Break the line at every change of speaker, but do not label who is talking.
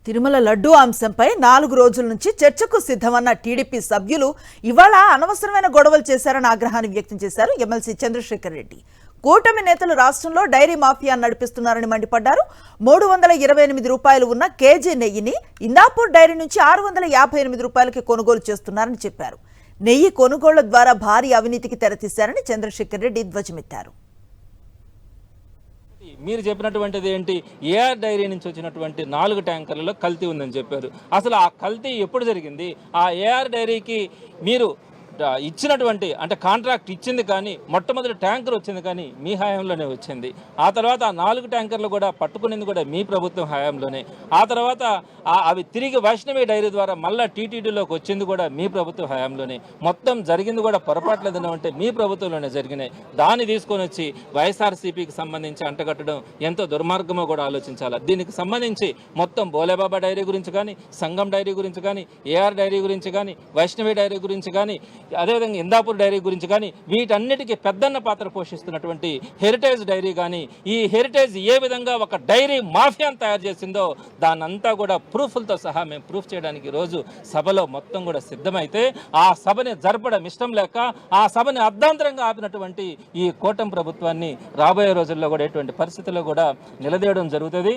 తిరుమల లడ్డూ అంశంపై 4 రోజుల నుంచి చర్చకు సిద్ధమన్న టీడీపీ సభ్యులు ఇవాళ అనవసరమైన గొడవలు చేశారని ఆగ్రహాన్ని వ్యక్తం చేశారు ఎమ్మెల్సీ చంద్రశేఖర్ రెడ్డి. కూటమి నేతలు రాష్ట్రంలో డైరీ మాఫియా నడిపిస్తున్నారని మండిపడ్డారు. 328 రూపాయలు ఉన్న కేజీ నెయ్యిని ఇందాపూర్ డైరీ నుంచి 658 రూపాయలకి కొనుగోలు చేస్తున్నారని చెప్పారు. నెయ్యి కొనుగోళ్ల ద్వారా భారీ అవినీతికి తెరతీశారని చంద్రశేఖర్ రెడ్డి ధ్వజమెత్తారు.
మీరు చెప్పినటువంటిది ఏంటి? ఏఆర్ డైరీ నుంచి వచ్చినటువంటి 4 ట్యాంకర్లలో కల్తీ ఉందని చెప్పారు. అసలు ఆ కల్తీ ఎప్పుడు జరిగింది? ఆ ఏఆర్ డైరీకి మీరు ఇచ్చినటువంటి అంటే కాంట్రాక్ట్ ఇచ్చింది కానీ మొట్టమొదటి ట్యాంకర్ వచ్చింది కానీ మీ హయాంలోనే వచ్చింది. ఆ తర్వాత ఆ 4 ట్యాంకర్లు కూడా పట్టుకునేది కూడా మీ ప్రభుత్వం హయాంలోనే. ఆ తర్వాత అవి తిరిగి వైష్ణవి డైరీ ద్వారా మళ్ళీ టీటీడీలోకి వచ్చింది కూడా మీ ప్రభుత్వ హయాంలోనే. మొత్తం జరిగింది కూడా పొరపాట్లు ఏదైనా ఉంటే మీ ప్రభుత్వంలోనే జరిగినాయి. దాన్ని తీసుకొని వచ్చి వైఎస్ఆర్సీపీకి సంబంధించి అంటగట్టడం ఎంతో దుర్మార్గమో కూడా ఆలోచించాలి. దీనికి సంబంధించి మొత్తం బోలేబాబా డైరీ గురించి కానీ, సంగం డైరీ గురించి కానీ, ఏఆర్ డైరీ గురించి కానీ, వైష్ణవి డైరీ గురించి కానీ, అదేవిధంగా ఇందాపూర్ డైరీ గురించి కానీ, వీటన్నిటికీ పెద్దన్న పాత్ర పోషిస్తున్నటువంటి హెరిటేజ్ డైరీ కానీ, ఈ హెరిటేజ్ ఏ విధంగా ఒక డైరీ మాఫియాను తయారు చేసిందో దాన్నంతా కూడా ప్రూఫ్లతో సహా మేము ప్రూఫ్ చేయడానికి ఈరోజు సభలో మొత్తం కూడా సిద్ధమైతే ఆ సభని జరపడం ఇష్టం లేక ఆ సభని అర్ధాంతరంగా ఆపినటువంటి ఈ కూటమి ప్రభుత్వాన్ని రాబోయే రోజుల్లో కూడా ఎటువంటి పరిస్థితుల్లో కూడా నిలదీయడం జరుగుతుంది.